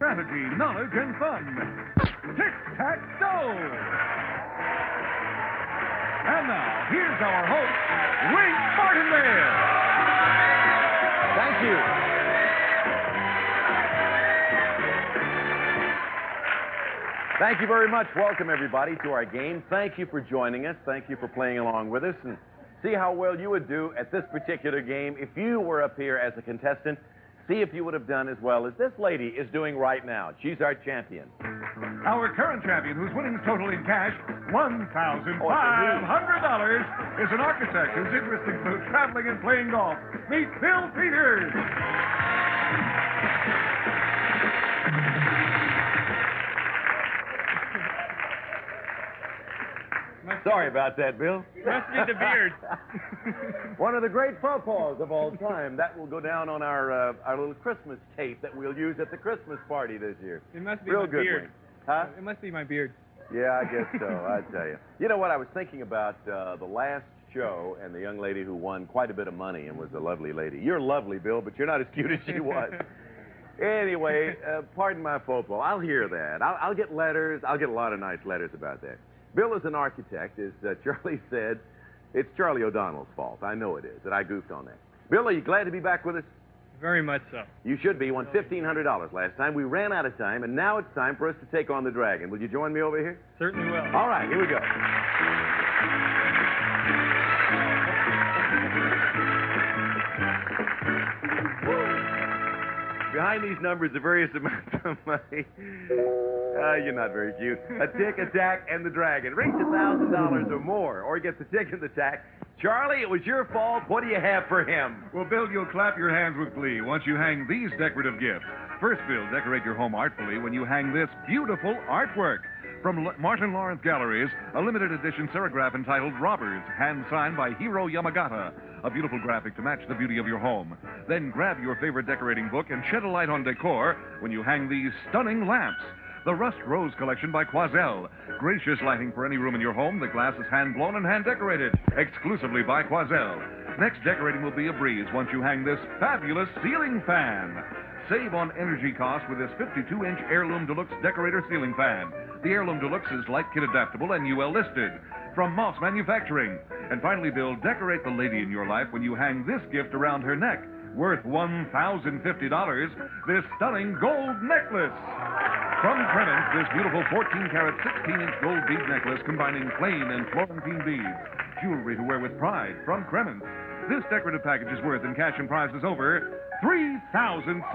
strategy, knowledge, and fun. Tic-tac-toe! And now, here's our host, Wink Martindale. Thank you. Thank you very much. Welcome, everybody, to our game. Thank you for joining us. Thank you for playing along with us. And see how well you would do at this particular game if you were up here as a contestant. See if you would have done as well as this lady is doing right now. She's our champion. Our current champion, whose winnings total in cash $1,500, is an architect whose interests include traveling and playing golf. Meet Bill Peters. Sorry about that, Bill. Must be the beard. One of the great faux-pas of all time. That will go down on our little Christmas tape that we'll use at the Christmas party this year. It must be Real my good, beard. Wayne. Huh? It must be my beard. Yeah, I guess so. I tell you. You know what? I was thinking about the last show and the young lady who won quite a bit of money and was a lovely lady. You're lovely, Bill, but you're not as cute as she was. Anyway, pardon my faux pas. I'll hear that. I'll get letters. I'll get a lot of nice letters about that. Bill is an architect. As Charlie said, it's Charlie O'Donnell's fault. I know it is, that I goofed on that. Bill, are you glad to be back with us? Very much so. You should be. You won $1,500 last time. We ran out of time, and now it's time for us to take on the dragon. Will you join me over here? Certainly will. All right, here we go. Behind these numbers are various amounts of money. You're not very cute. A tick, a tack, and the dragon. Reach $1,000 or more, or he gets the tick and the tack. Charlie, it was your fault. What do you have for him? Well, Bill, you'll clap your hands with glee once you hang these decorative gifts. First, Bill, decorate your home artfully when you hang this beautiful artwork. From Martin Lawrence Galleries, a limited edition serograph entitled Robbers, hand-signed by Hiro Yamagata. A beautiful graphic to match the beauty of your home. Then grab your favorite decorating book and shed a light on decor when you hang these stunning lamps. The Rust Rose Collection by Quazell. Gracious lighting for any room in your home. The glass is hand-blown and hand-decorated, exclusively by Quazell. Next decorating will be a breeze once you hang this fabulous ceiling fan. Save on energy costs with this 52-inch Heirloom Deluxe Decorator Ceiling Fan. The Heirloom Deluxe is light kit adaptable and UL listed. From Moss Manufacturing. And finally, Bill, decorate the lady in your life when you hang this gift around her neck. Worth $1,050, this stunning gold necklace. From Cremens, this beautiful 14-carat, 16-inch gold bead necklace combining plain and Florentine beads. Jewelry to wear with pride from Cremens. This decorative package is worth in cash and prizes over $3,650. Boy,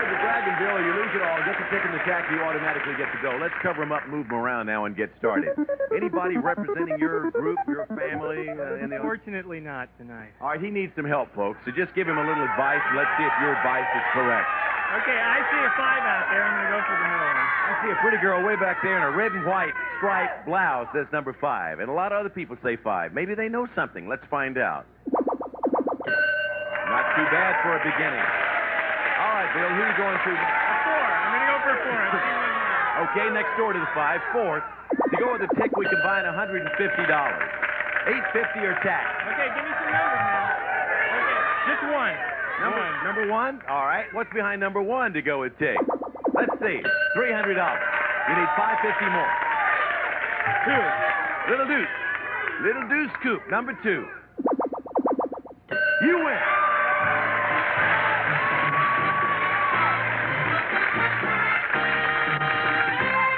the dragon, Bill, you lose it all. Get the tick and the tack, you automatically get to go. Let's cover them up, move them around now, and get started. Anybody representing your group, your family? Unfortunately not tonight. All right, he needs some help, folks, so just give him a little advice, and let's see if your advice is correct. Okay, I see a 5 out there. I'm going to go for the middle one. I see a pretty girl way back there in a red and white striped blouse says number 5, and a lot of other people say 5. Maybe they know something. Let's find out. Not too bad for a beginning. All right, Bill, who are you going to? A 4. I'm going to go for a 4. Okay, next door to the 5, 4th. To go with the tick, we combine $150. $850 or tax. Okay, give me some numbers now. Okay, just one. Number 1? All right. What's behind number 1 to go with tick? Let's see. $300. You need $550 more. 2. Little deuce. Little deuce scoop. Number 2. You win.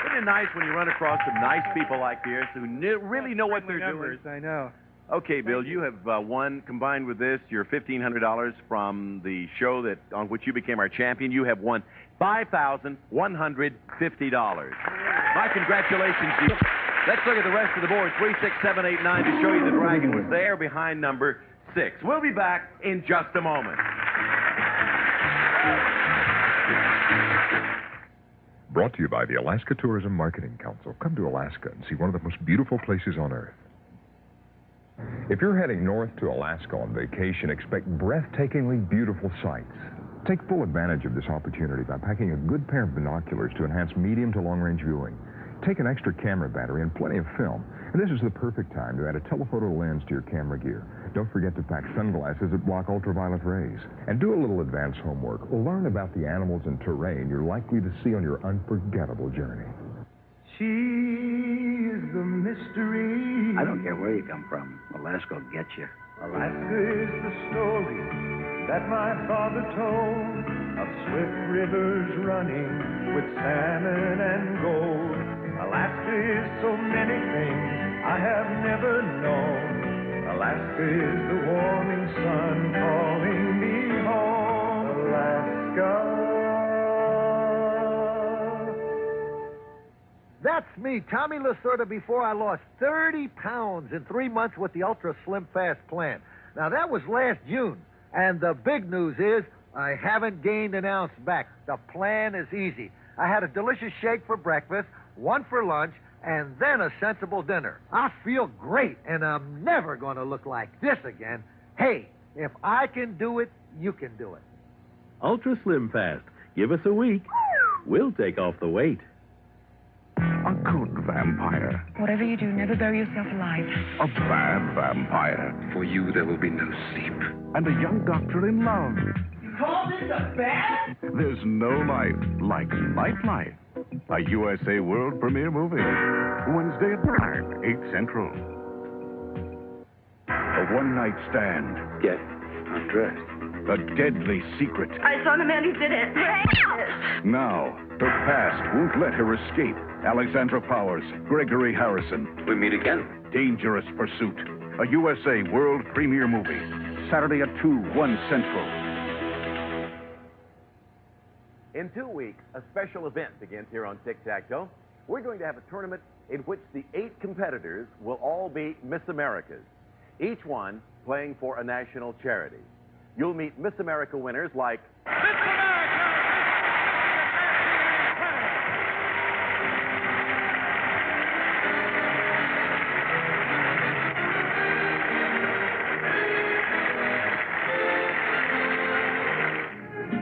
Isn't it nice when you run across some nice people like this who really know what they're doing? I know. Okay, Bill, you have won, combined with this, your $1,500 from the show on which you became our champion. You have won $5,150. My congratulations to you. Let's look at the rest of the board. 3, 6, 7, 8, 9 to show you the dragon was there behind number 6. We'll be back in just a moment. Brought to you by the Alaska Tourism Marketing Council. Come to Alaska and see one of the most beautiful places on Earth. If you're heading north to Alaska on vacation, expect breathtakingly beautiful sights. Take full advantage of this opportunity by packing a good pair of binoculars to enhance medium to long-range viewing. Take an extra camera battery and plenty of film, And this is the perfect time to add a telephoto lens to your camera gear. Don't forget to pack sunglasses that block ultraviolet rays. And do a little advanced homework. Learn about the animals and terrain you're likely to see on your unforgettable journey. She is the mystery. I don't care where you come from. Alaska will get you. Alaska is the story that my father told of swift rivers running with salmon and gold. Alaska is so many things I have never known. Alaska is the warming sun calling me home. Alaska. That's me, Tommy Lasorda, before I lost 30 pounds in 3 months with the Ultra Slim Fast plan. Now, that was last June. And the big news is I haven't gained an ounce back. The plan is easy. I had a delicious shake for breakfast, one for lunch, and then a sensible dinner. I feel great, and I'm never going to look like this again. Hey, if I can do it, you can do it. Ultra Slim Fast. Give us a week. We'll take off the weight. A good vampire. Whatever you do, never bury yourself alive. A bad vampire. For you, there will be no sleep. And a young doctor in love. You call this a bad? There's no life like nightlife. A USA world premiere movie. Wednesday at 9, 8 Central. A one-night stand. Get undressed. A deadly secret. I saw the man who did it. Now, her past won't let her escape. Alexandra Powers, Gregory Harrison. We meet again. Dangerous Pursuit. A USA world premiere movie. Saturday at 2, 1 Central. In 2 weeks, a special event begins here on Tic-Tac-Toe. We're going to have a tournament in which the 8 competitors will all be Miss Americas, each one playing for a national charity. You'll meet Miss America winners like Miss America!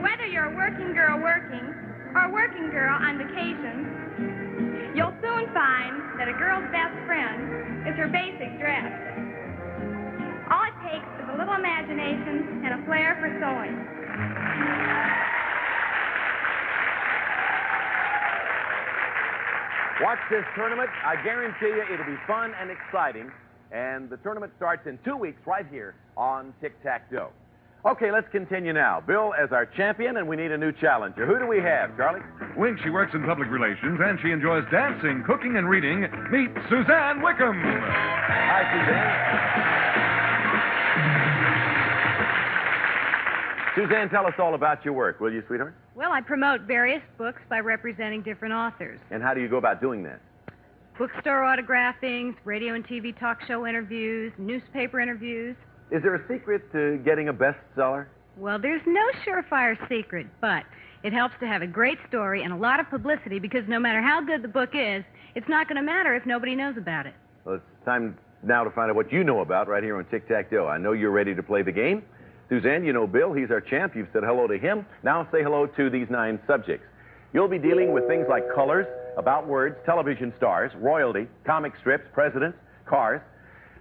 Whether you're a working girl working or a working girl on vacation, you'll soon find that a girl's best friend is her basic dress. All it takes is a little imagination and a flair for sewing. Watch this tournament. I guarantee you it'll be fun and exciting. And the tournament starts in 2 weeks right here on Tic-Tac-Toe. Okay, let's continue now. Bill as our champion, and we need a new challenger. Who do we have, Charlie? Wink, she works in public relations, and she enjoys dancing, cooking, and reading. Meet Suzanne Wickham. Hi, Suzanne. Suzanne, tell us all about your work, will you, sweetheart? Well, I promote various books by representing different authors. And how do you go about doing that? Bookstore autographings, radio and TV talk show interviews, newspaper interviews. Is there a secret to getting a bestseller? Well, there's no surefire secret, but it helps to have a great story and a lot of publicity because no matter how good the book is, it's not going to matter if nobody knows about it. Well, it's time now to find out what you know about right here on Tic-Tac-Toe. I know you're ready to play the game. Suzanne, you know Bill. He's our champ. You've said hello to him. Now say hello to these 9 subjects. You'll be dealing with things like colors, about words, television stars, royalty, comic strips, presidents, cars.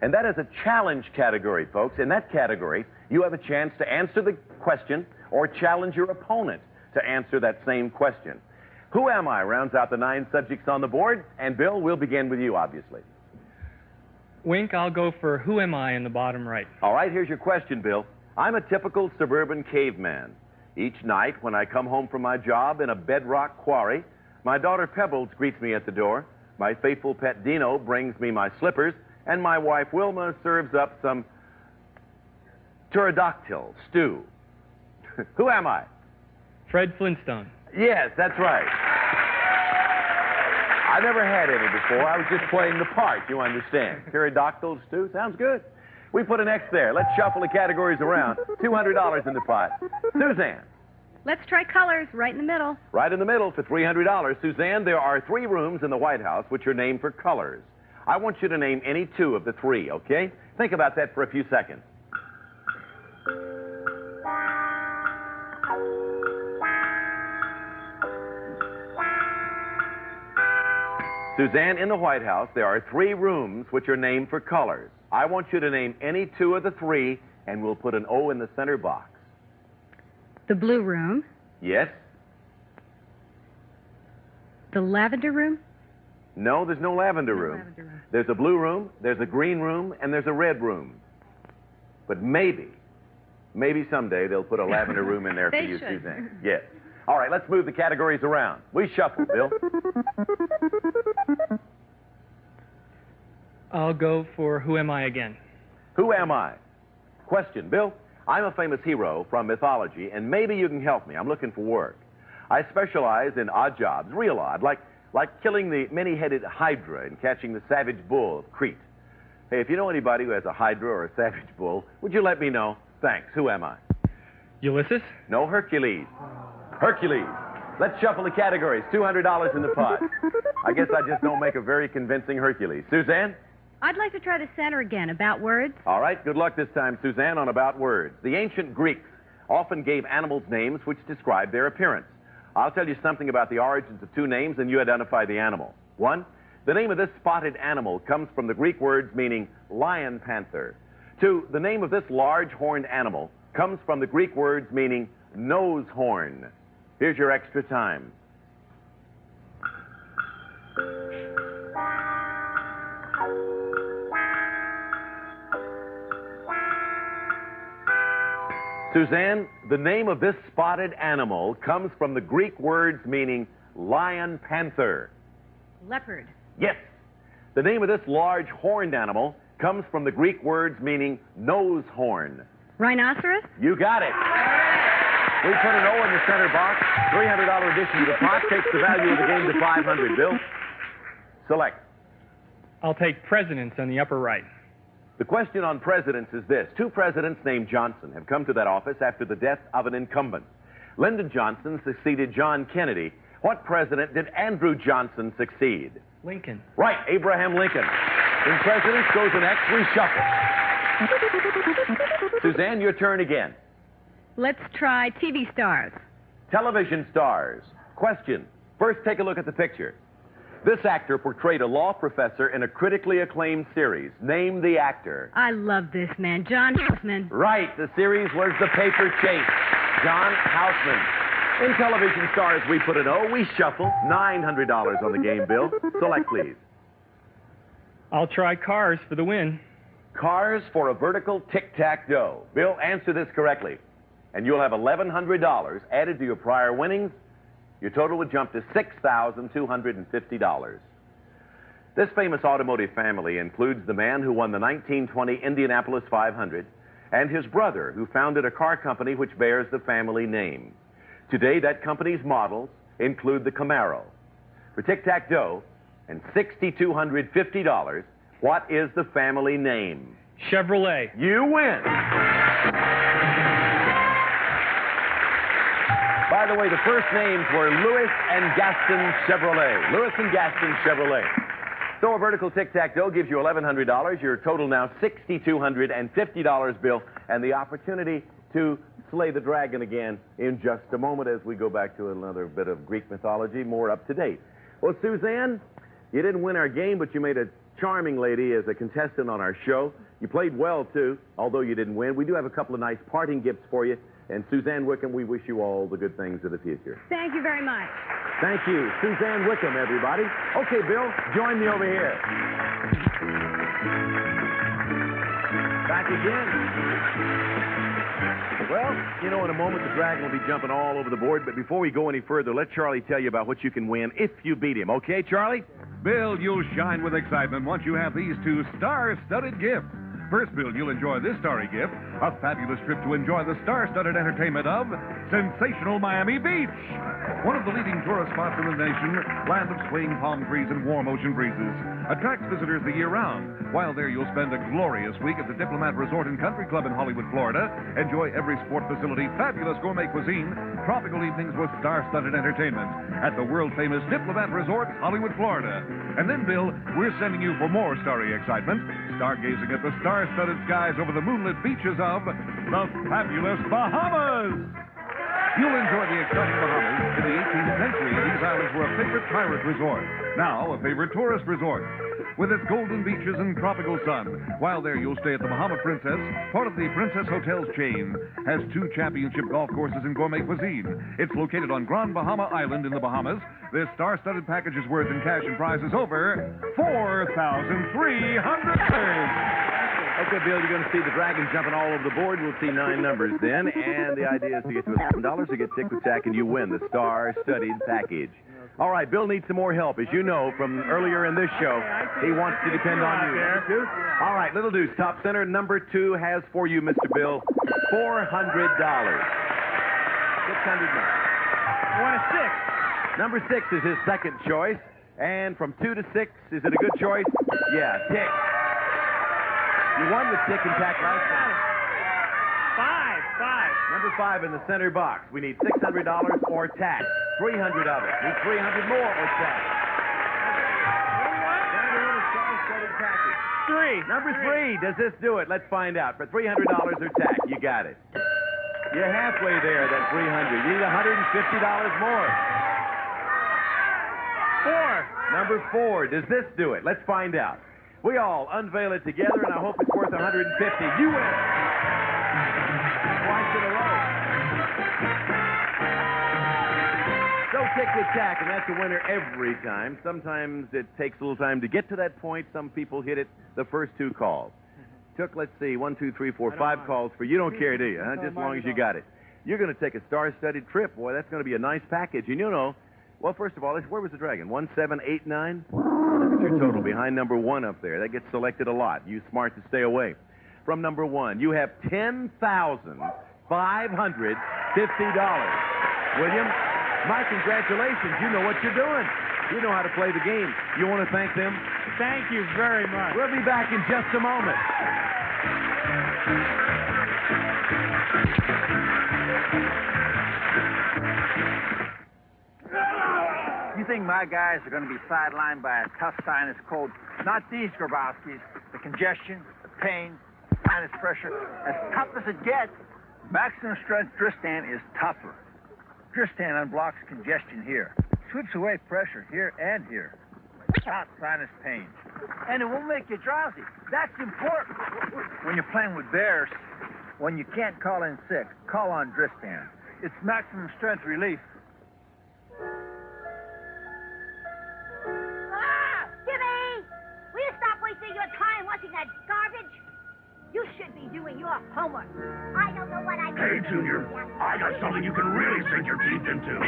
And that is a challenge category, folks. In that category, you have a chance to answer the question or challenge your opponent to answer that same question. Who am I rounds out the 9 subjects on the board. And Bill, we'll begin with you, obviously. Wink, I'll go for who am I in the bottom right. All right, here's your question, Bill. I'm a typical suburban caveman. Each night when I come home from my job in a bedrock quarry, my daughter Pebbles greets me at the door. My faithful pet Dino brings me my slippers, and my wife Wilma serves up some pterodactyl stew. Who am I? Fred Flintstone. Yes, that's right. I never had any before. I was just playing the part, you understand. Pterodactyl stew, sounds good. We put an X there. Let's shuffle the categories around. $200 in the pot. Suzanne. Let's try colors right in the middle. Right in the middle for $300. Suzanne, there are 3 rooms in the White House which are named for colors. I want you to name any 2 of the 3, okay? Think about that for a few seconds. Suzanne, in the White House, there are 3 rooms which are named for colors. I want you to name any 2 of the 3, and we'll put an O in the center box. The blue room. Yes? The lavender room? No, there's no lavender room. Lavender room. There's a blue room, there's a green room, and there's a red room. But maybe someday they'll put a lavender room in there for They you, should. Suzanne. Yes. All right, let's move the categories around. We shuffle, Bill. I'll go for Who Am I again. Who am I? Question, Bill. I'm a famous hero from mythology, and maybe you can help me. I'm looking for work. I specialize in odd jobs, real odd, like killing the many-headed hydra and catching the savage bull of Crete. Hey, if you know anybody who has a hydra or a savage bull, would you let me know? Thanks. Who am I? Ulysses? No, Hercules. Hercules. Let's shuffle the categories. $200 in the pot. I guess I just don't make a very convincing Hercules. Suzanne? I'd like to try the center again, about words. All right, good luck this time, Suzanne, on about words. The ancient Greeks often gave animals names which described their appearance. I'll tell you something about the origins of 2 names, and you identify the animal. 1, the name of this spotted animal comes from the Greek words meaning lion panther. 2, the name of this large horned animal comes from the Greek words meaning nose horn. Here's your extra time. Suzanne, the name of this spotted animal comes from the Greek words meaning lion panther. Leopard. Yes. The name of this large horned animal comes from the Greek words meaning nose horn. Rhinoceros? You got it. We put an O in the center box. $300 addition to the pot takes the value of the game to $500. Bill, select. I'll take presidents on the upper right. The question on presidents is this. 2 presidents named Johnson have come to that office after the death of an incumbent. Lyndon Johnson succeeded John Kennedy. What president did Andrew Johnson succeed? Lincoln. Right, Abraham Lincoln. In presidents goes an X. We shuffle. Suzanne, your turn again. Let's try TV stars. Television stars. Question. First, take a look at the picture. This actor portrayed a law professor in a critically acclaimed series. Name the actor. I love this man, John Houseman. Right. The series was The Paper Chase. John Houseman. In television stars, we put an O. We shuffle. $900 on the game, Bill. Select, please. I'll try Cars for the win. Cars for a vertical tic-tac-toe. Bill, answer this correctly, and you'll have $1,100 added to your prior winnings. Your total would jump to $6,250. This famous automotive family includes the man who won the 1920 Indianapolis 500 and his brother who founded a car company which bears the family name. Today, that company's models include the Camaro. For tic-tac-toe and $6,250, what is the family name? Chevrolet. You win. By the way, the first names were Louis and Gaston Chevrolet. Louis and Gaston Chevrolet. So a vertical tic-tac-toe gives you $1,100. Your total now $6,250, Bill, and the opportunity to slay the dragon again in just a moment as we go back to another bit of Greek mythology, more up to date. Well, Suzanne, you didn't win our game, but you made a charming lady as a contestant on our show. You played well, too, although you didn't win. We do have a couple of nice parting gifts for you. And Suzanne Wickham, we wish you all the good things of the future. Thank you very much. Thank you. Suzanne Wickham, everybody. Okay, Bill, join me over here. Back again. Well, you know, in a moment, the dragon will be jumping all over the board. But before we go any further, let Charlie tell you about what you can win if you beat him. Okay, Charlie? Bill, you'll shine with excitement once you have these 2 star-studded gifts. First, Bill, you'll enjoy this starry gift, a fabulous trip to enjoy the star-studded entertainment of sensational Miami Beach. One of the leading tourist spots in the nation, land of swaying palm trees and warm ocean breezes, attracts visitors the year round. While there, you'll spend a glorious week at the Diplomat Resort and Country Club in Hollywood, Florida. Enjoy every sport facility, fabulous gourmet cuisine, tropical evenings with star-studded entertainment at the world-famous Diplomat Resort, Hollywood, Florida. And then, Bill, we're sending you for more starry excitement, stargazing at the star-studded skies over the moonlit beaches of the fabulous Bahamas. You'll enjoy the exciting Bahamas. In the 18th century, these islands were a fixture favorite pirate resort, now a favorite tourist resort. With its golden beaches and tropical sun. While there, you'll stay at the Bahama Princess, part of the Princess Hotels chain. Has 2 championship golf courses in gourmet cuisine. It's located on Grand Bahama Island in the Bahamas. This star-studded package is worth in cash and prizes over $4,300. Okay, Bill, you're going to see the dragon jumping all over the board. We'll see 9 numbers then, and the idea is to get to $1,000 to get Tick with Tack, and you win the star-studded package. All right, Bill needs some more help. As you know from earlier in this show, he wants to depend on you. All right, Little Deuce, top center, number 2 has for you, Mr. Bill, $400. 600 now. One of 6. Number 6 is his second choice, and from 2 to 6, is it a good choice? Yeah, Tick. You won with Tick and Tack last time. 5. Number 5 in the center box. We need $600 or Tack. 300 of it. Need 300 more or Tack. Star-studded package. 3. Number 3. Does this do it? Let's find out. For $300 or Tack, you got it. You're halfway there, that 300. You need $150 more. 4. Number 4. Does this do it? Let's find out. We all unveil it together, and I hope it's worth $150. You win. Twice in a row. So Tick with Tack, and that's a winner every time. Sometimes it takes a little time to get to that point. Some people hit it the first 2 calls. Took, let's see, 1, 2, 3, 4, 5 calls for you. Don't care, do you? Huh? Just as long as you got it. You're going to take a star-studded trip. Boy, that's going to be a nice package. And you know, well, first of all, where was the dragon? 1, 7, 8, 9? Look at your total behind number 1 up there. That gets selected a lot. You smart to stay away from number 1. You have $10,550. William, my congratulations. You know what you're doing. You know how to play the game. You want to thank them? Thank you very much. We'll be back in just a moment. You think my guys are going to be sidelined by a tough sinus cold? Not these Grabowskis. The congestion, the pain, sinus pressure, as tough as it gets. Maximum strength Dristan is tougher. Dristan unblocks congestion here, sweeps away pressure here and here. Stop sinus pain. And it won't make you drowsy. That's important. When you're playing with bears, when you can't call in sick, call on Dristan. It's maximum strength relief. Jimmy! Will you stop wasting your time watching that garbage? You should be doing your homework. I don't know what I'm Hey, Junior, I got something you can really sink your teeth into.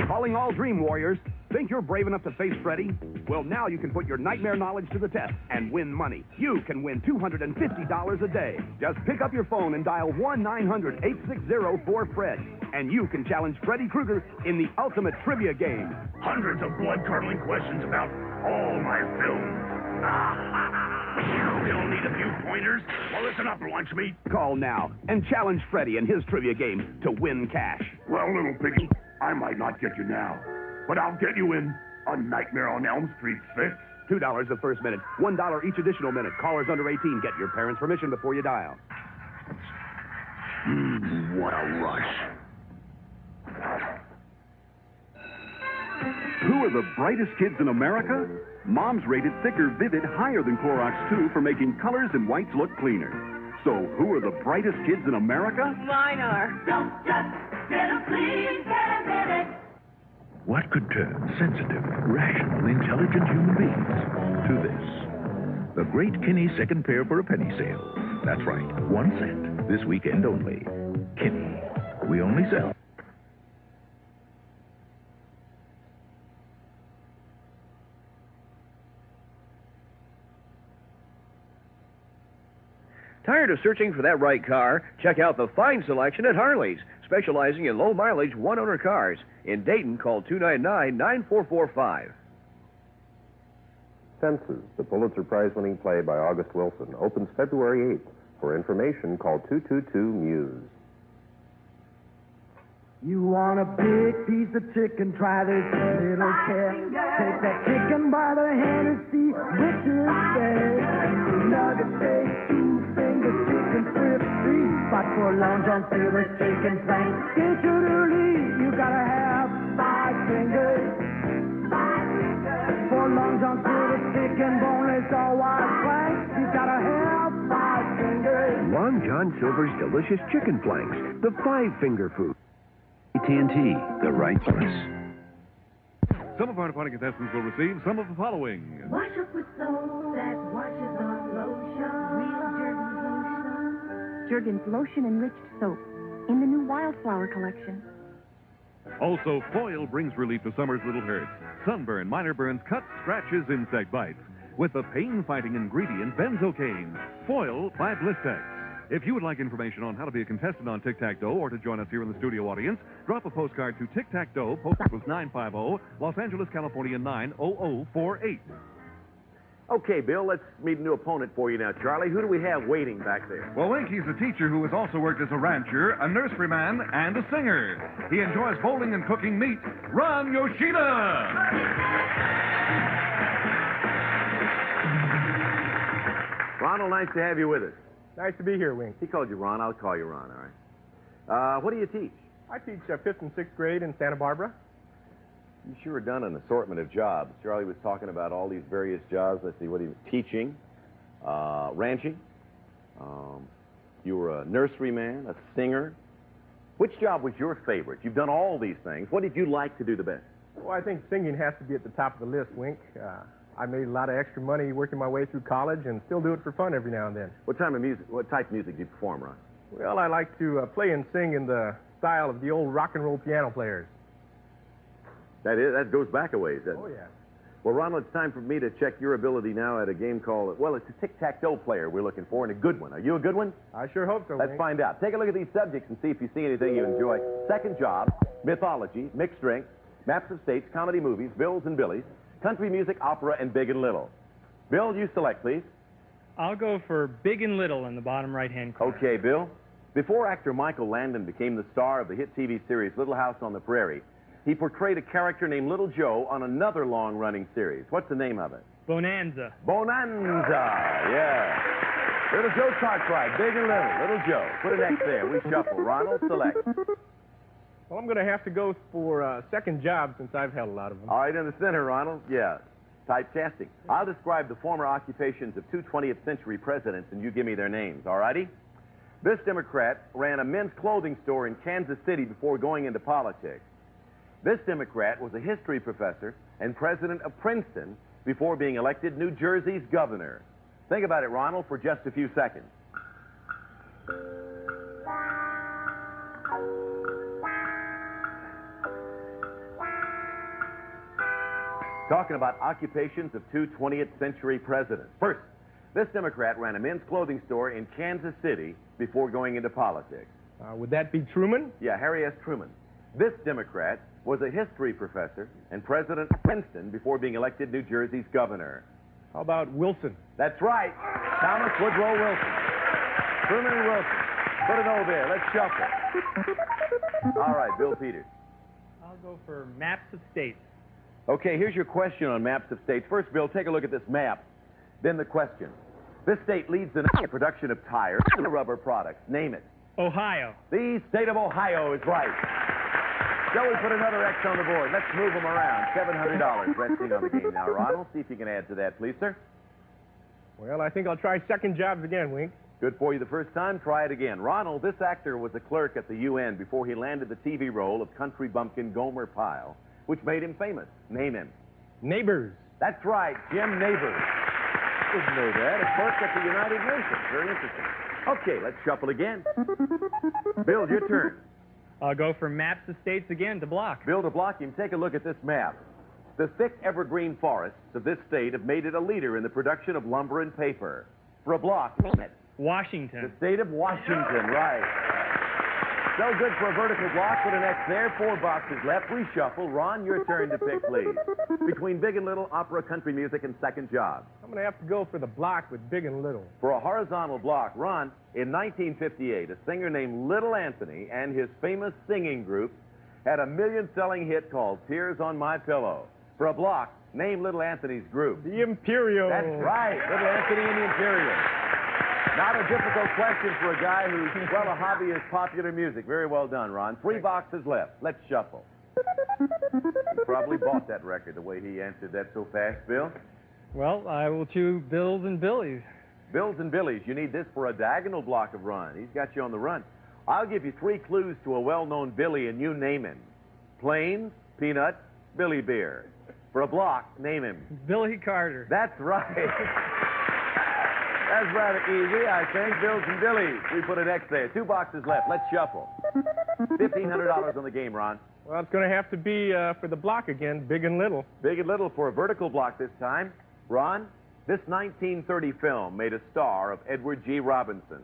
Calling all Dream Warriors. Think you're brave enough to face Freddy? Well, now you can put your nightmare knowledge to the test and win money. You can win $250 a day. Just pick up your phone and dial 1-900-860-4FRED. And you can challenge Freddy Krueger in the ultimate trivia game. Hundreds of blood-curdling questions about all my films. You'll need a few pointers? Well, listen up, lunch meat. Call now and challenge Freddy in his trivia game to win cash. Well, little piggy, I might not get you now, but I'll get you in A Nightmare on Elm Street 6. $2 the first minute, $1 each additional minute. Callers under 18 get your parents' permission before you dial. What a rush. Who are the brightest kids in America? Mom's rated thicker, vivid, higher than Clorox 2 for making colors and whites look cleaner. So, who are the brightest kids in America? Mine are. Don't just get them clean, get them vivid. What could turn sensitive, rational, intelligent human beings to this? The Great Kinney second pair for a penny sale. That's right, 1 cent, this weekend only. Kinney. We only sell. Tired of searching for that right car? Check out the fine selection at Harley's, specializing in low-mileage, one-owner cars. In Dayton, call 299-9445. Senses, the Pulitzer Prize-winning play by August Wilson, opens February 8th. For information, call 222-MUSE. You want a big piece of chicken, try this little test. Take that chicken by the hand and see which is best. Nugget steak, 2-finger chicken, strip 3. Spot for lunch on silver chicken flank. Get you to leave, you gotta have 5 fingers. Silver's delicious chicken flanks, the five-finger food. AT&T, the right place. Some of our funny contestants will receive some of the following. Wash up with soap that washes off lotion. Real Jergens lotion. Jergens lotion-enriched soap in the new Wildflower collection. Also, Foil brings relief to summer's little hurts. Sunburn, minor burns, cuts, scratches, insect bites. With the pain-fighting ingredient benzocaine. Foil by Blistex. If you would like information on how to be a contestant on Tic-Tac-Dough or to join us here in the studio audience, drop a postcard to Tic-Tac-Dough, post was 950, Los Angeles, California 90048. Okay, Bill, let's meet a new opponent for you now, Charlie. Who do we have waiting back there? Well, Wink, he's a teacher who has also worked as a rancher, a nurseryman, and a singer. He enjoys bowling and cooking meat. Ron Yoshida! Ronald, nice to have you with us. Nice to be here, Wink. He called you Ron. I'll call you Ron, all right. What do you teach? I teach 5th and 6th grade in Santa Barbara. You sure have done an assortment of jobs. Charlie was talking about all these various jobs. Let's see, what he was teaching, ranching. You were a nurseryman, a singer. Which job was your favorite? You've done all these things. What did you like to do the best? Well, I think singing has to be at the top of the list, Wink. I made a lot of extra money working my way through college and still do it for fun every now and then. What type of music do you perform, Ron? Well, I like to play and sing in the style of the old rock and roll piano players. That goes back a ways, doesn't it? Oh, yeah. Well, Ronald, it's time for me to check your ability now at a game called, well, it's a tic-tac-toe player we're looking for, and a good one. Are you a good one? I sure hope so, Let's Wink. find out. Take a look at these subjects and see if you see anything you enjoy. Second job, mythology, mixed drinks, maps of states, comedy movies, Bills and Billies, country music, opera, and Big and Little. Bill, you select, please. I'll go for Big and Little in the bottom right-hand corner. Okay, Bill. Before actor Michael Landon became the star of the hit TV series Little House on the Prairie, he portrayed a character named Little Joe on another long-running series. What's the name of it? Bonanza. Bonanza, yeah. Little Joe Cartwright, Big and Little Joe. Put an X there. We shuffle. Ronald, select. Well, I'm going to have to go for second job since I've held a lot of them. All right, in the center, Ronald. Yeah. Typecasting. I'll describe the former occupations of two 20th century presidents, and you give me their names, all righty? This Democrat ran a men's clothing store in Kansas City before going into politics. This Democrat was a history professor and president of Princeton before being elected New Jersey's governor. Think about it, Ronald, for just a few seconds. Talking about occupations of two 20th century presidents. First, this Democrat ran a men's clothing store in Kansas City before going into politics. Would that be Truman? Yeah, Harry S. Truman. This Democrat was a history professor and president of Princeton before being elected New Jersey's governor. How about Wilson? That's right. Thomas Woodrow Wilson. Truman and Wilson. Put an O there. Let's shuffle. All right, Bill Peters. I'll go for Maps of States. Okay, here's your question on maps of states. First, Bill, take a look at this map. Then the question. This state leads in the production of tires and rubber products. Name it. Ohio. The state of Ohio is right. Shall we put another X on the board? Let's move them around. $700 resting on the game now. Ronald, see if you can add to that, please, sir. Well, I think I'll try second jobs again, Wink. Good for you the first time. Try it again. Ronald, this actor was a clerk at the UN before he landed the TV role of country bumpkin Gomer Pyle, which made him famous. Name him. Neighbors. That's right, Jim Neighbors. Didn't know that. A clerk at the United Nations. Very interesting. Okay, let's shuffle again. Bill, your turn. I'll go for Maps of States again to block. Bill, to block him, take a look at this map. The thick evergreen forests of this state have made it a leader in the production of lumber and paper. For a block, name it. Washington. The state of Washington, right. So good for a vertical block. Put an X there. 4 boxes left. Reshuffle. Ron, your turn to pick, please. Between Big and Little, opera, country music, and second job. I'm going to have to go for the block with Big and Little. For a horizontal block, Ron, in 1958, a singer named Little Anthony and his famous singing group had a million-selling hit called Tears on My Pillow. For a block, name Little Anthony's group. The Imperials. That's right. Little Anthony and the Imperials. Not a difficult question for a guy who's, well, a hobby is popular music. Very well done, Ron. 3 boxes left. Let's shuffle. You probably bought that record the way he answered that so fast, Bill. Well, I will choose Bills and Billies. Bills and Billies, you need this for a diagonal block of run. He's got you on the run. I'll give you 3 clues to a well-known Billy, and you name him. Plains, Peanut, Billy Beer. For a block, name him. Billy Carter. That's right. That's rather easy, I think. Bills and Billies. We put an X there. 2 boxes left. Let's shuffle. $1,500 on the game, Ron. Well, it's going to have to be for the block again, Big and Little. Big and Little for a vertical block this time. Ron, this 1930 film made a star of Edward G. Robinson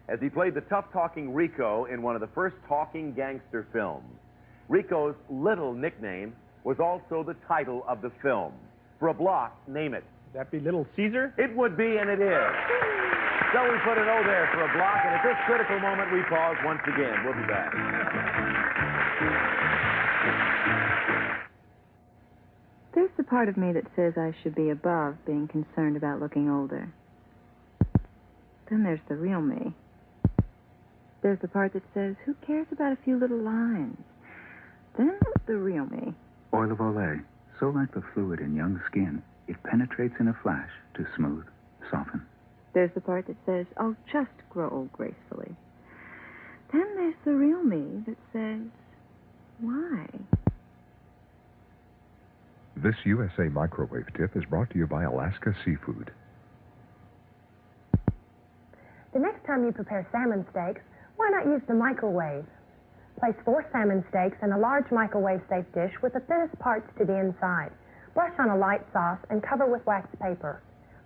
as he played the tough-talking Rico in one of the first talking gangster films. Rico's little nickname was also the title of the film. For a block, name it. Would that be Little Caesar? It would be, and it is. So we put an O there for a block, and at this critical moment, we pause once again. We'll be back. There's the part of me that says I should be above being concerned about looking older. Then there's the real me. There's the part that says, who cares about a few little lines? Then there's the real me. Oil of Olay, so like the fluid in young skin, it penetrates in a flash to smooth, soften. There's the part that says, I'll just grow old gracefully. Then there's the real me that says, why? This USA microwave tip is brought to you by Alaska Seafood. The next time you prepare salmon steaks, why not use the microwave? Place 4 salmon steaks in a large microwave-safe dish with the thinnest parts to the inside. Brush on a light sauce and cover with wax paper.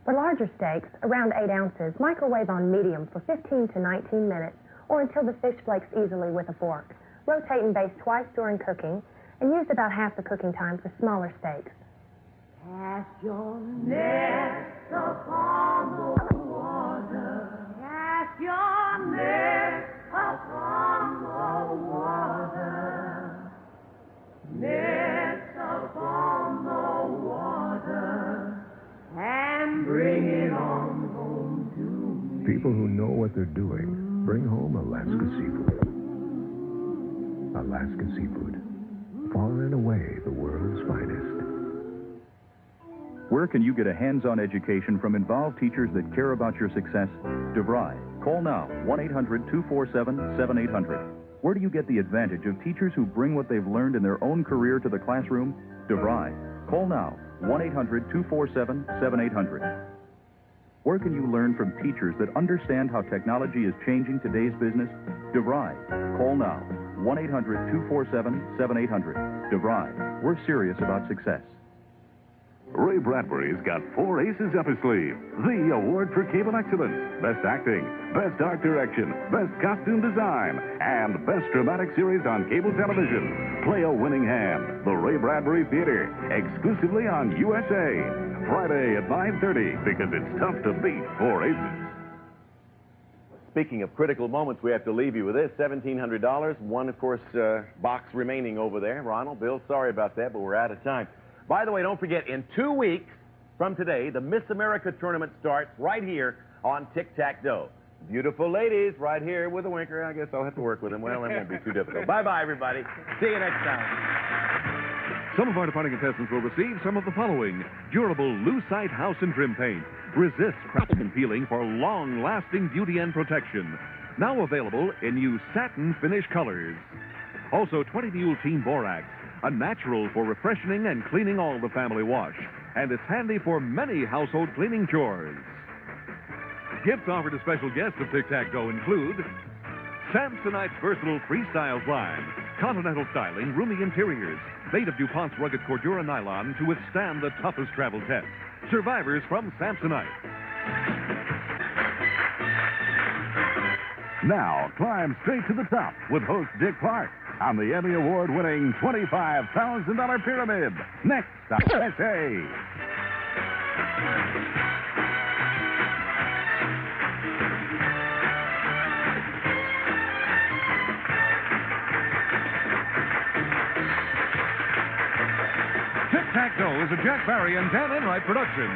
For larger steaks, around 8 ounces, microwave on medium for 15 to 19 minutes or until the fish flakes easily with a fork. Rotate and baste twice during cooking and use about half the cooking time for smaller steaks. Cast your net upon the water. Cast your net upon the water. Net upon the water. And bring it on home to me. People who know what they're doing bring home Alaska Seafood. Alaska Seafood. Far and away the world's finest. Where can you get a hands-on education from involved teachers that care about your success? DeVry. Call now, 1-800-247-7800. Where do you get the advantage of teachers who bring what they've learned in their own career to the classroom? DeVry. Call now, 1-800-247-7800. Where can you learn from teachers that understand how technology is changing today's business? DeVry. Call now, 1-800-247-7800. DeVry. We're serious about success. Ray Bradbury's got 4 aces up his sleeve. The award for cable excellence, best acting, best art direction, best costume design, and best dramatic series on cable television. Play a winning hand. The Ray Bradbury Theater, exclusively on USA. Friday at 9:30, because it's tough to beat 4 aces. Speaking of critical moments, we have to leave you with this, $1,700. One, of course, box remaining over there. Ronald, Bill, sorry about that, but we're out of time. By the way, don't forget, in 2 weeks from today, the Miss America tournament starts right here on Tic-Tac-Dough. Beautiful ladies right here with a winker. I guess I'll have to work with them. Well, that won't be too difficult. Bye-bye, everybody. See you next time. Some of our departing contestants will receive some of the following: durable Lucite house and trim paint. Resists cracking and peeling for long-lasting beauty and protection. Now available in new satin finish colors. Also, 20 Mule Team Borax, a natural for refreshing and cleaning all the family wash. And it's handy for many household cleaning chores. Gifts offered to special guests of Tic-Tac-Dough include Samsonite's versatile freestyle line, continental styling, roomy interiors, made of DuPont's rugged Cordura nylon to withstand the toughest travel tests. Survivors from Samsonite. Now, climb straight to the top with host Dick Clark on the Emmy Award-winning $25,000 Pyramid. Next on USA. Tic-Tac-Dough is a Jack Barry and Dan Enright production.